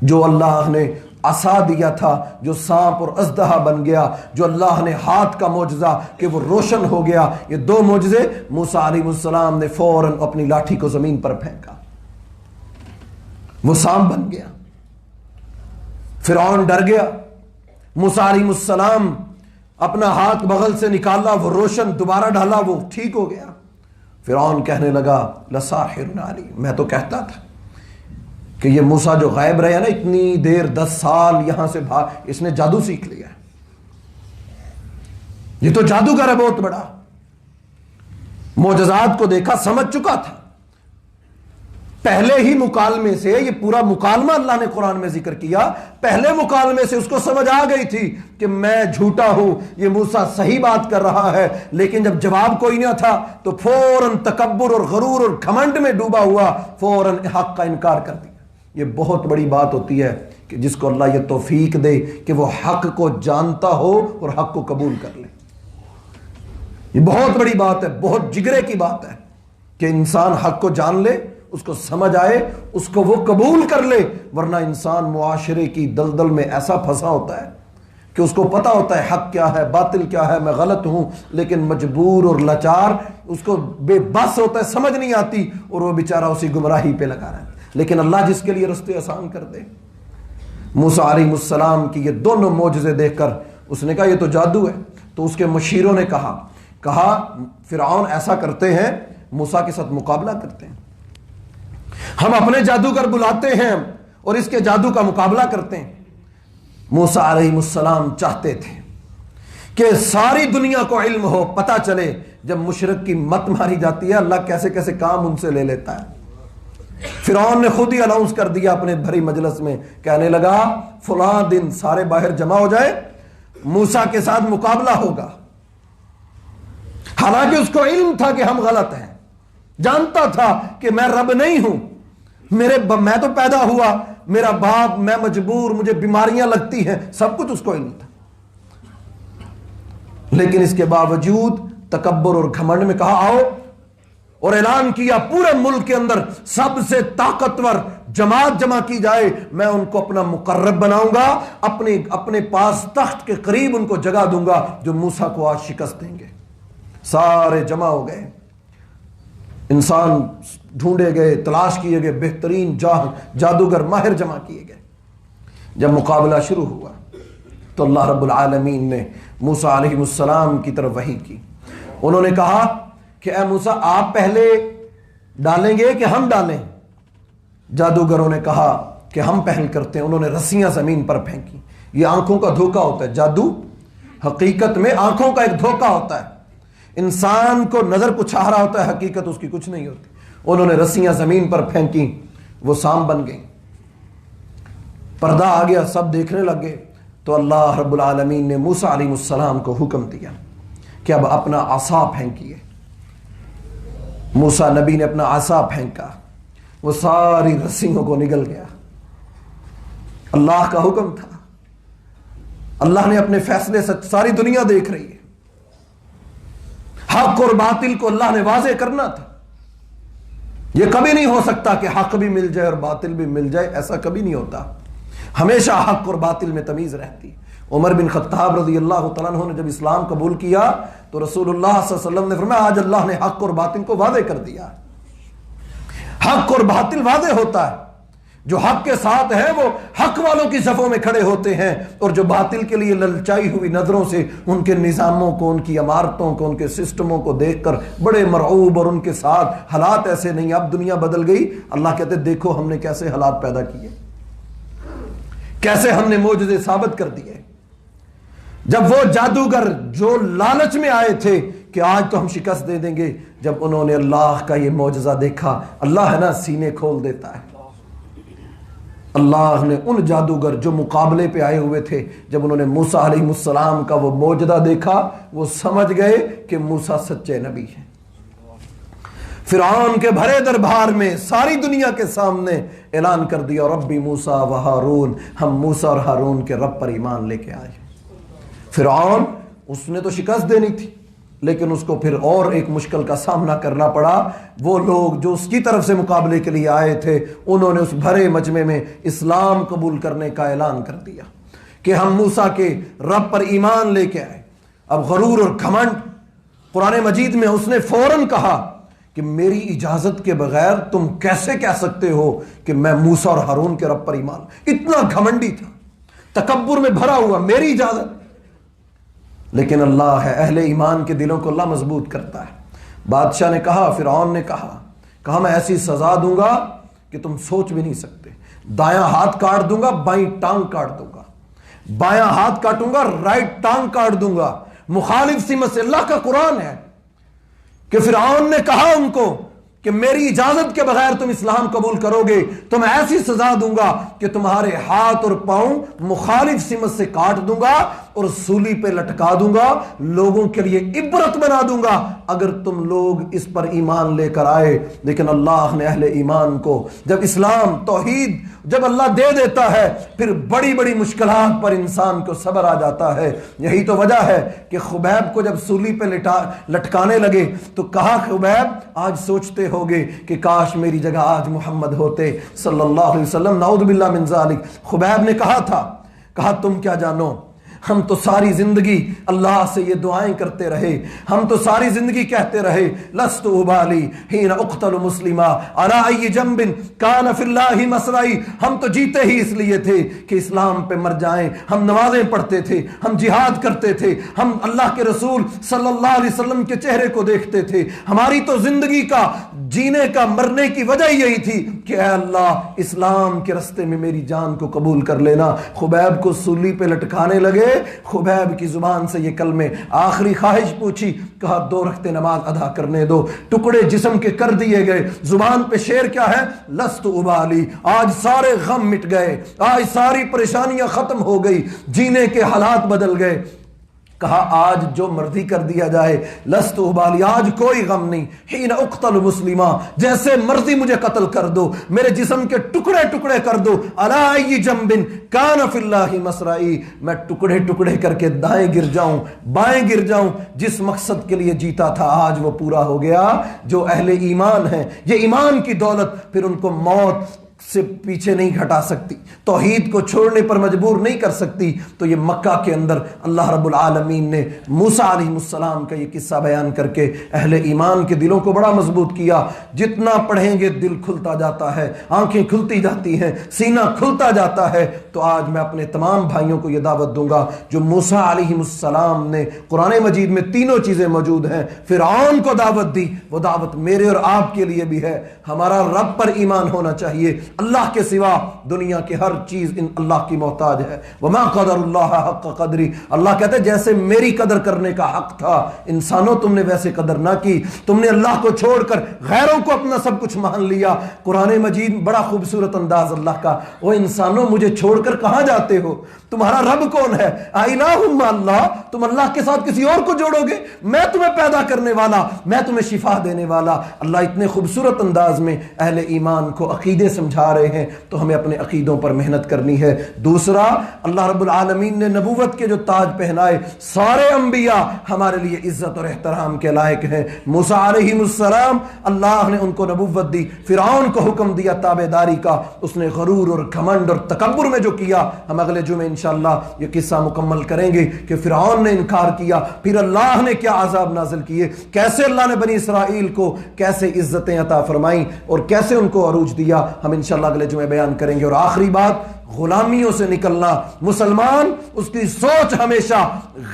جو اللہ نے عصا دیا تھا جو سانپ اور اژدہا بن گیا، جو اللہ نے ہاتھ کا معجزہ کہ وہ روشن ہو گیا، یہ دو معجزے موسیٰ علیہ السلام نے فوراً اپنی لاٹھی کو زمین پر پھینکا، وہ سانپ بن گیا، فرعون ڈر گیا، موسیٰ علیہ السلام اپنا ہاتھ بغل سے نکالا، وہ روشن، دوبارہ ڈالا، وہ ٹھیک ہو گیا۔ فرعون کہنے لگا لساحر علیم، میں تو کہتا تھا کہ یہ موسیٰ جو غائب رہے نا اتنی دیر، 10 سال یہاں سے اس نے جادو سیکھ لیا ہے، یہ تو جادوگر ہے بہت بڑا، معجزات کو دیکھا، سمجھ چکا تھا، پہلے ہی مکالمے سے، یہ پورا مکالمہ اللہ نے قرآن میں ذکر کیا، پہلے مکالمے سے اس کو سمجھ آ گئی تھی کہ میں جھوٹا ہوں، یہ موسیٰ صحیح بات کر رہا ہے، لیکن جب جواب کوئی نہ تھا تو فوراً تکبر اور غرور اور گھمنڈ میں ڈوبا ہوا فوراً حق کا انکار کر دیا۔ یہ بہت بڑی بات ہوتی ہے کہ جس کو اللہ یہ توفیق دے کہ وہ حق کو جانتا ہو اور حق کو قبول کر لے، یہ بہت بڑی بات ہے، بہت جگرے کی بات ہے کہ انسان حق کو جان لے، اس کو سمجھ آئے، اس کو وہ قبول کر لے، ورنہ انسان معاشرے کی دلدل میں ایسا پھنسا ہوتا ہے کہ اس کو پتا ہوتا ہے حق کیا ہے، باطل کیا ہے، میں غلط ہوں، لیکن مجبور اور لاچار، اس کو بے بس ہوتا ہے، سمجھ نہیں آتی، اور وہ بیچارہ اسی گمراہی پہ لگا رہا ہے۔ لیکن اللہ جس کے لیے رستے آسان کر دے۔ موسیٰ علیہ السلام کی یہ دونوں معجزے دیکھ کر اس نے کہا یہ تو جادو ہے، تو اس کے مشیروں نے کہا فرعون ایسا کرتے ہیں، موسیٰ کے ساتھ مقابلہ کرتے ہیں، ہم اپنے جادوگر بلاتے ہیں اور اس کے جادو کا مقابلہ کرتے ہیں۔ موسیٰ علیہ السلام چاہتے تھے کہ ساری دنیا کو علم ہو، پتہ چلے جب مشرک کی مت ماری جاتی ہے اللہ کیسے کیسے کام ان سے لے لیتا ہے۔ فرعون نے خود ہی اناؤنس کر دیا اپنے بھری مجلس میں، کہنے لگا فلاں دن سارے باہر جمع ہو جائے، موسیٰ کے ساتھ مقابلہ ہوگا، حالانکہ اس کو علم تھا کہ ہم غلط ہیں، جانتا تھا کہ میں رب نہیں ہوں، میں تو پیدا ہوا، میرا باپ، میں مجبور، مجھے بیماریاں لگتی ہیں، سب کچھ اس کو علم تھا، لیکن اس کے باوجود تکبر اور گھمنڈ میں کہا آؤ، اور اعلان کیا پورے ملک کے اندر سب سے طاقتور جماعت جمع کی جائے، میں ان کو اپنا مقرب بناؤں گا، اپنے پاس تخت کے قریب ان کو جگہ دوں گا جو موسیٰ کو آج شکست دیں گے۔ سارے جمع ہو گئے، انسان ڈھونڈے گئے، تلاش کیے گئے، بہترین جادوگر ماہر جمع کیے گئے۔ جب مقابلہ شروع ہوا تو اللہ رب العالمین نے موسیٰ علیہ السلام کی طرف وحی کی، انہوں نے کہا کہ اے موسیٰ آپ پہلے ڈالیں گے کہ ہم ڈالیں؟ جادوگروں نے کہا کہ ہم پہل کرتے ہیں، انہوں نے رسیاں زمین پر پھینکی۔ یہ آنکھوں کا دھوکہ ہوتا ہے، جادو حقیقت میں آنکھوں کا ایک دھوکہ ہوتا ہے، انسان کو نظر کچھ آ رہا ہوتا ہے، حقیقت اس کی کچھ نہیں ہوتی۔ انہوں نے رسیاں زمین پر پھینکی، وہ سانپ بن گئی، پردہ آ گیا، سب دیکھنے لگ گئے۔ تو اللہ رب العالمین نے موسیٰ علیہ السلام کو حکم دیا کہ اب اپنا عصا پھینکیے۔ موسیٰ نبی نے اپنا عصا پھینکا، وہ ساری رسیوں کو نگل گیا۔ اللہ کا حکم تھا، اللہ نے اپنے فیصلے سے، ساری دنیا دیکھ رہی ہے، حق اور باطل کو اللہ نے واضح کرنا تھا۔ یہ کبھی نہیں ہو سکتا کہ حق بھی مل جائے اور باطل بھی مل جائے، ایسا کبھی نہیں ہوتا، ہمیشہ حق اور باطل میں تمیز رہتی۔ عمر بن خطاب رضی اللہ تعالیٰ عنہ نے جب اسلام قبول کیا تو رسول اللہ صلی اللہ علیہ وسلم نے فرمایا آج اللہ نے حق اور باطل کو واضح کر دیا ہے۔ حق اور باطل واضح ہوتا ہے، جو حق کے ساتھ ہے وہ حق والوں کی صفوں میں کھڑے ہوتے ہیں، اور جو باطل کے لیے للچائی ہوئی نظروں سے ان کے نظاموں کو، ان کی عمارتوں کو، ان کے سسٹموں کو دیکھ کر بڑے مرعوب، اور ان کے ساتھ حالات ایسے نہیں، اب دنیا بدل گئی، اللہ کہتے دیکھو ہم نے کیسے حالات پیدا کیے، کیسے ہم نے معجزے ثابت کر دیے۔ جب وہ جادوگر جو لالچ میں آئے تھے کہ آج تو ہم شکست دے دیں گے، جب انہوں نے اللہ کا یہ معجزہ دیکھا، اللہ ہے نا سینے کھول دیتا ہے، اللہ نے ان جادوگر جو مقابلے پہ آئے ہوئے تھے، جب انہوں نے موسیٰ علیہ السلام کا وہ معجزہ دیکھا، وہ سمجھ گئے کہ موسیٰ سچے نبی ہیں۔ فرعون کے بھرے دربار میں ساری دنیا کے سامنے اعلان کر دیا ربی موسیٰ و ہارون، ہم موسیٰ اور ہارون کے رب پر ایمان لے کے آئے۔ فرعون اس نے تو شکست دینی تھی، لیکن اس کو پھر اور ایک مشکل کا سامنا کرنا پڑا۔ وہ لوگ جو اس کی طرف سے مقابلے کے لیے آئے تھے، انہوں نے اس بھرے مجمع میں اسلام قبول کرنے کا اعلان کر دیا کہ ہم موسیٰ کے رب پر ایمان لے کے آئے۔ اب غرور اور گھمنڈ، قرآن مجید میں اس نے فوراً کہا کہ میری اجازت کے بغیر تم کیسے کہہ سکتے ہو کہ میں موسیٰ اور ہارون کے رب پر ایمان، اتنا گھمنڈی تھا، تکبر میں بھرا ہوا، میری اجازت۔ لیکن اللہ ہے، اہل ایمان کے دلوں کو اللہ مضبوط کرتا ہے۔ بادشاہ نے کہا، فرعون نے کہا میں ایسی سزا دوں گا کہ تم سوچ بھی نہیں سکتے، دایاں ہاتھ کاٹ دوں گا، بائیں ٹانگ کاٹ دوں گا، بایاں ہاتھ کاٹوں گا، رائٹ ٹانگ کاٹ دوں گا۔ مخالف سمت سے اللہ کا قرآن ہے کہ فرعون نے کہا ان کو کہ میری اجازت کے بغیر تم اسلام قبول کرو گے تو میں ایسی سزا دوں گا کہ تمہارے ہاتھ اور پاؤں مخالف سمت سے کاٹ دوں گا اور سولی پہ لٹکا دوں گا، لوگوں کے لیے عبرت بنا دوں گا اگر تم لوگ اس پر ایمان لے کر آئے۔ لیکن اللہ نے اہل ایمان کو جب اسلام توحید جب اللہ دے دیتا ہے، پھر بڑی بڑی مشکلات پر انسان کو صبر آ جاتا ہے۔ یہی تو وجہ ہے کہ خبیب کو جب سولی پہ لٹکانے لگے تو کہا خبیب آج سوچتے ہوگے کہ کاش میری جگہ آج محمد ہوتے صلی اللہ علیہ وسلم، نعوذ باللہ من ذالک۔ خبیب نے کہا تم کیا جانو، ہم تو ساری زندگی اللہ سے یہ دعائیں کرتے رہے، ہم تو ساری زندگی کہتے رہے لست ابالی حین اقتل مسلما علی ای جنب کان فی اللہ مسرعی۔ ہم تو جیتے ہی اس لیے تھے کہ اسلام پہ مر جائیں، ہم نمازیں پڑھتے تھے، ہم جہاد کرتے تھے، ہم اللہ کے رسول صلی اللہ علیہ وسلم کے چہرے کو دیکھتے تھے، ہماری تو زندگی کا جینے کا مرنے کی وجہ یہی تھی کہ اے اللہ اسلام کے رستے میں میری جان کو قبول کر لینا۔ خبیب کو سولی پہ لٹکانے لگے، خبیب کی زبان سے یہ کلمے، آخری خواہش پوچھی، کہا 2 رکعت نماز ادا کرنے دو، ٹکڑے جسم کے کر دیے گئے، زبان پہ شعر کیا ہے، لست ابالی، آج سارے غم مٹ گئے، آج ساری پریشانیاں ختم ہو گئی، جینے کے حالات بدل گئے۔ کہا آج جو مرضی کر دیا جائے، لست ابالی، آج کوئی غم نہیں، حین اقتل مسلما، جیسے مرضی مجھے قتل کر دو، میرے جسم کے ٹکڑے ٹکڑے کر دو، علی ای جنب کان فی اللہ مسرعی، میں ٹکڑے ٹکڑے کر کے دائیں گر جاؤں بائیں گر جاؤں، جس مقصد کے لیے جیتا تھا آج وہ پورا ہو گیا۔ جو اہل ایمان ہیں، یہ ایمان کی دولت پھر ان کو موت سے پیچھے نہیں ہٹا سکتی، توحید کو چھوڑنے پر مجبور نہیں کر سکتی۔ تو یہ مکہ کے اندر اللہ رب العالمین نے موسیٰ علیہ السلام کا یہ قصہ بیان کر کے اہل ایمان کے دلوں کو بڑا مضبوط کیا۔ جتنا پڑھیں گے دل کھلتا جاتا ہے، آنکھیں کھلتی جاتی ہیں، سینہ کھلتا جاتا ہے۔ تو آج میں اپنے تمام بھائیوں کو یہ دعوت دوں گا جو موسیٰ علیہ السلام نے، قرآن مجید میں تینوں چیزیں موجود ہیں، فرعون کو دعوت دی، وہ دعوت میرے اور آپ کے لیے بھی ہے۔ ہمارا رب پر ایمان ہونا چاہیے، اللہ کے سوا دنیا کی ہر چیز ان اللہ کی محتاج ہے۔ وما قدر اللہ حق قدری، اللہ کہتے ہیں جیسے میری قدر کرنے کا حق تھا انسانوں تم نے ویسے قدر نہ کی، تم نے اللہ کو چھوڑ کر غیروں کو اپنا سب کچھ مان لیا۔ قرآن مجید بڑا خوبصورت انداز اللہ کا، وہ انسانوں مجھے چھوڑ کر کہاں جاتے ہو، تمہارا رب کون ہے؟ الہ مع اللہ، تم اللہ کے ساتھ کسی اور کو جوڑو گے؟ میں تمہیں پیدا کرنے والا، میں تمہیں شفا دینے والا۔ اللہ اتنے خوبصورت انداز میں اہل ایمان کو عقیدے سمجھا اٹھا رہے ہیں تو ہمیں اپنے عقیدوں پر محنت کرنی ہے۔ دوسرا، اللہ رب العالمین نے نبوت کے جو تاج پہنائے، سارے انبیاء ہمارے لیے عزت اور احترام کے لائق ہیں۔ موسیٰ علیہ السلام، اللہ نے ان کو نبوت دی، فرعون کو حکم دیا تابعداری کا، اس نے غرور اور گھمنڈ اور تکبر میں جو کیا، ہم اگلے جمعے انشاءاللہ یہ قصہ مکمل کریں گے کہ فرعون نے انکار کیا، پھر اللہ نے کیا عذاب نازل کیے، کیسے اللہ نے بنی اسرائیل کو کیسے عزتیں عطا فرمائیں اور کیسے ان کو عروج دیا، ہم انشاءاللہ اگلے جمعے بیان کریں گے۔ اور آخری بات، غلامیوں سے نکلنا۔ مسلمان، اس کی سوچ ہمیشہ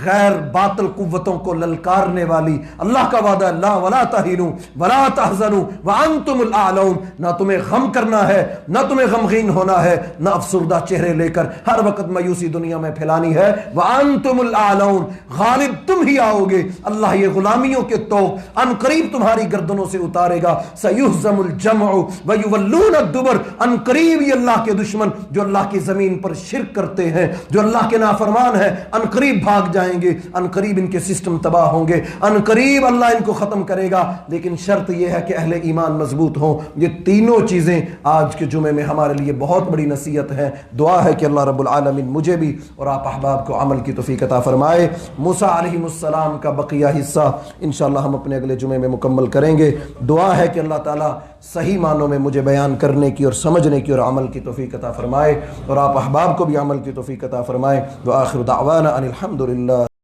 غیر باطل قوتوں کو للکارنے والی۔ اللہ کا وعدہ، لا ولا تہنوا ولا تحزنوا وانتم الاعلون، نہ تمہیں غم کرنا ہے، نہ تمہیں غمگین ہونا ہے، نہ افسردہ چہرے لے کر ہر وقت مایوسی دنیا میں پھیلانی ہے۔ وانتم الاعلون، غالب تم ہی آؤ گے۔ اللہ یہ غلامیوں کے توق ان قریب تمہاری گردنوں سے اتارے گا۔ سیہزم الجمع ویولون الدبر، ان قریب یہ اللہ کے دشمن جو اللہ کی زمین پر شرک کرتے ہیں، جو اللہ کے نافرمان ہیں، ان قریب بھاگ جائیں گے، ان قریب ان کے سسٹم تباہ ہوں گے، ان قریب اللہ ان کو ختم کرے گا۔ لیکن شرط یہ ہے کہ اہل ایمان مضبوط ہوں۔ یہ تینوں چیزیں آج کے جمعے میں ہمارے لیے بہت بڑی نصیحت ہے۔ دعا ہے کہ اللہ رب العالمین مجھے بھی اور آپ احباب کو عمل کی توفیق عطا فرمائے۔ موسیٰ علیہ السلام کا بقیہ حصہ انشاءاللہ ہم اپنے اگلے جمعے میں مکمل کریں گے۔ دعا ہے کہ اللہ تعالیٰ صحیح معنوں میں مجھے بیان کرنے کی اور سمجھنے کی اور عمل کی توفیق عطا فرمائے، اور آپ احباب کو بھی عمل کی توفیق عطا فرمائے۔ وآخر دعوانا ان الحمد للہ